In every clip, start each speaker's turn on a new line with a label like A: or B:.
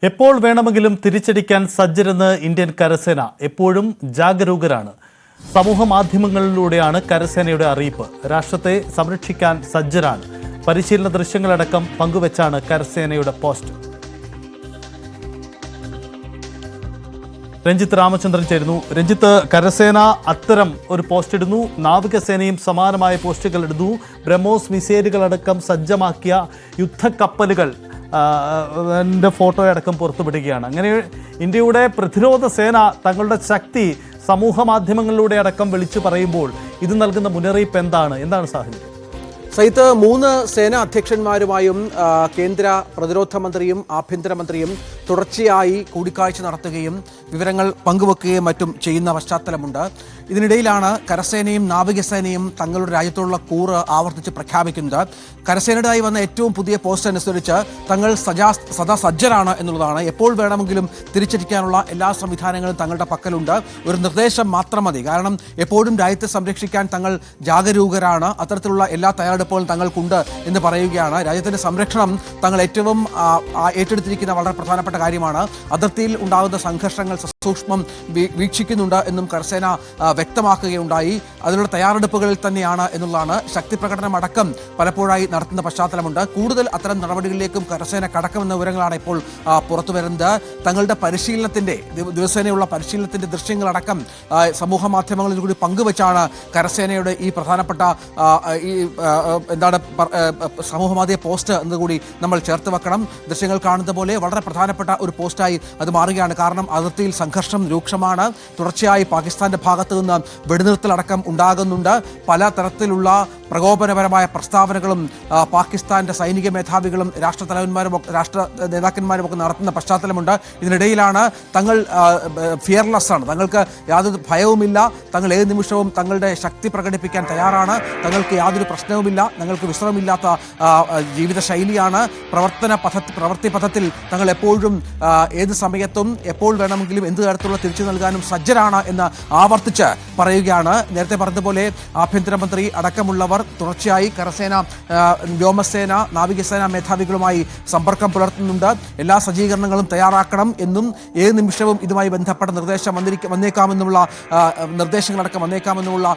A: എപ്പോൾ വേണമെങ്കിലും തിരിച്ചടിക്കാൻ സജ്ജരെന്ന് ഇന്ത്യൻ കരസേന എപ്പോഴും ജാഗരൂകരാണ്. സമൂഹ മാധ്യമങ്ങളിലൂടെയാണ് കരസേനയുടെ അറിയിപ്പ്. രാഷ്ട്രത്തെ സംരക്ഷിക്കാൻ സജ്ജരാണ്. പരിശീലന ദൃശ്യങ്ങളടക്കം പങ്കുവച്ചാണ് കരസേനയുടെ പോസ്റ്റ്. രഞ്ജിത്ത് രാമചന്ദ്രൻ ചേരുന്നു. രഞ്ജിത്ത്, കരസേന അത്തരം ഒരു പോസ്റ്റ് ഇടുന്നു, നാവികസേനയും സമാനമായ പോസ്റ്റുകൾ ഇടുന്നു. ബ്രഹ്മോസ് മിസൈലുകളടക്കം സജ്ജമാക്കിയ യുദ്ധക്കപ്പലുകൾ ഫോട്ടോ അടക്കം പുറത്തുവിടുകയാണ്. അങ്ങനെ ഇന്ത്യയുടെ പ്രതിരോധ സേന തങ്ങളുടെ ശക്തി സമൂഹ മാധ്യമങ്ങളിലൂടെ അടക്കം വിളിച്ചു പറയുമ്പോൾ ഇത് നൽകുന്ന മുന്നറിയിപ്പ് എന്താണ് സാഹചര്യം?
B: സൈത്ത്, 3 സേനാ അധ്യക്ഷന്മാരുമായും കേന്ദ്ര പ്രതിരോധ മന്ത്രിയും ആഭ്യന്തരമന്ത്രിയും തുടർച്ചയായി കൂടിക്കാഴ്ച നടത്തുകയും വിവരങ്ങൾ പങ്കുവെക്കുകയും മറ്റും ചെയ്യുന്ന പശ്ചാത്തലമുണ്ട്. ഇതിനിടയിലാണ് കരസേനയും നാവികസേനയും തങ്ങളുടെ രാജ്യത്തോടുള്ള കൂറ് ആവർത്തിച്ച് പ്രഖ്യാപിക്കുന്നത്. കരസേനയുടേതായി വന്ന ഏറ്റവും പുതിയ പോസ്റ്റ് അനുസരിച്ച് തങ്ങൾ സദാ സജ്ജരാണ് എന്നുള്ളതാണ്. എപ്പോൾ വേണമെങ്കിലും തിരിച്ചടിക്കാനുള്ള എല്ലാ സംവിധാനങ്ങളും തങ്ങളുടെ പക്കലുണ്ട്. ഒരു നിർദ്ദേശം മാത്രം മതി. കാരണം എപ്പോഴും രാജ്യത്തെ സംരക്ഷിക്കാൻ തങ്ങൾ ജാഗരൂകരാണ്. അത്തരത്തിലുള്ള എല്ലാ തയ്യാറെടുപ്പുകളും തങ്ങൾക്കുണ്ട് എന്ന് പറയുകയാണ്. രാജ്യത്തിന്റെ സംരക്ഷണം തങ്ങൾ ഏറ്റവും ഏറ്റെടുത്തിരിക്കുന്ന വളരെ പ്രധാനപ്പെട്ട കാര്യമാണ്. അതിർത്തിയിൽ ഉണ്ടാകുന്ന സംഘർഷങ്ങൾ സസൂക്ഷ്മം വീക്ഷിക്കുന്നുണ്ട് എന്നും കരസേന വ്യക്തമാക്കുകയുണ്ടായി. അതിനുള്ള തയ്യാറെടുപ്പുകളിൽ തന്നെയാണ് എന്നുള്ളതാണ്. ശക്തി പ്രകടനം അടക്കം പലപ്പോഴായി നടത്തുന്ന പശ്ചാത്തലമുണ്ട്. കൂടുതൽ അത്തരം നടപടികളിലേക്കും കരസേന കടക്കുമെന്ന വിവരങ്ങളാണ് ഇപ്പോൾ പുറത്തു വരുന്നത്. തങ്ങളുടെ പരിശീലനത്തിന്റെ ദിവസേനയുള്ള പരിശീലനത്തിന്റെ ദൃശ്യങ്ങളടക്കം സമൂഹ മാധ്യമങ്ങളിൽ കൂടി പങ്കുവച്ചാണ് കരസേനയുടെ ഈ പ്രധാനപ്പെട്ട സമൂഹ മാധ്യമ പോസ്റ്റ് എന്നുകൂടി നമ്മൾ ചേർത്ത് വെക്കണം. ദൃശ്യങ്ങൾ കാണുന്ന പോലെ വളരെ പ്രധാനപ്പെട്ട ഒരു പോസ്റ്റായി അത് മാറുകയാണ്. കാരണം അതിർത്തിയിൽ സംഘർഷം രൂക്ഷമാണ്. തുടർച്ചയായി പാകിസ്ഥാന്റെ ഭാഗത്തു നിന്ന് വെടിനിർത്തലടക്കം ഉണ്ടാകുന്നുണ്ട്. പല തരത്തിലുള്ള പ്രകോപനപരമായ പ്രസ്താവനകളും പാകിസ്ഥാന്റെ സൈനിക മേധാവികളും രാഷ്ട്ര നേതാക്കന്മാരും ഒക്കെ നടത്തുന്ന പശ്ചാത്തലമുണ്ട്. ഇതിനിടയിലാണ് തങ്ങൾ ഫിയർലെസ് ആണ്, തങ്ങൾക്ക് യാതൊരു ഭയവുമില്ല, തങ്ങൾ ഏത് നിമിഷവും തങ്ങളുടെ ശക്തി പ്രകടിപ്പിക്കാൻ തയ്യാറാണ്, തങ്ങൾക്ക് യാതൊരു പ്രശ്നവുമില്ല, ഞങ്ങൾക്ക് വിശ്രമമില്ലാത്ത ജീവിത ശൈലിയാണ്, പ്രവൃത്തി പഥത്തിൽ തങ്ങൾ എപ്പോഴും ഏത് സമയത്തും എപ്പോൾ വേണമെങ്കിലും എന്ത് തരത്തിലുള്ള തിരിച്ചു നൽകാനും സജ്ജരാണ് എന്ന് ആവർത്തിച്ച് പറയുകയാണ്. നേരത്തെ പറഞ്ഞതുപോലെ ആഭ്യന്തരമന്ത്രി അടക്കമുള്ളവർ തുടർച്ചയായി കരസേന, വ്യോമസേന, നാവികസേന മേധാവികളുമായി സമ്പർക്കം പുലർത്തുന്നുണ്ട്. എല്ലാ സജ്ജീകരണങ്ങളും തയ്യാറാക്കണം എന്നും ഏത് നിമിഷവും ഇതുമായി ബന്ധപ്പെട്ട നിർദ്ദേശം വന്നേക്കാമെന്നുള്ള നിർദ്ദേശങ്ങളടക്കം വന്നേക്കാമെന്നുള്ള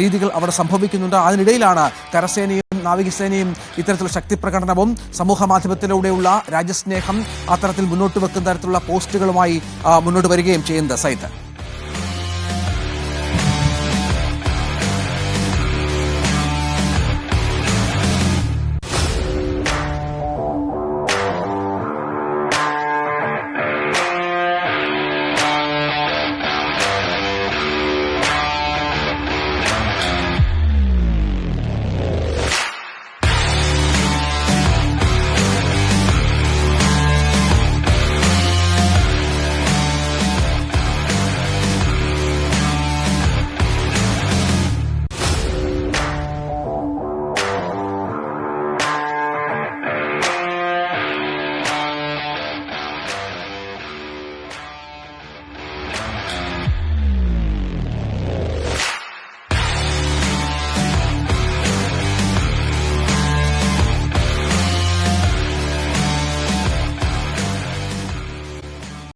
B: രീതികൾ അവിടെ സംഭവിക്കുന്നുണ്ട്. അതിനിടയിലാണ് കരസേനയും നാവികസേനയും ഇത്തരത്തിലുള്ള ശക്തി പ്രകടനവും സമൂഹ മാധ്യമത്തിലൂടെയുള്ള രാജ്യസ്നേഹം അത്തരത്തിൽ മുന്നോട്ട് വെക്കുന്ന തരത്തിലുള്ള പോസ്റ്റുകളുമായി മുന്നോട്ട് വരികയും ചെയ്യുന്നത്. സൈത്ത്.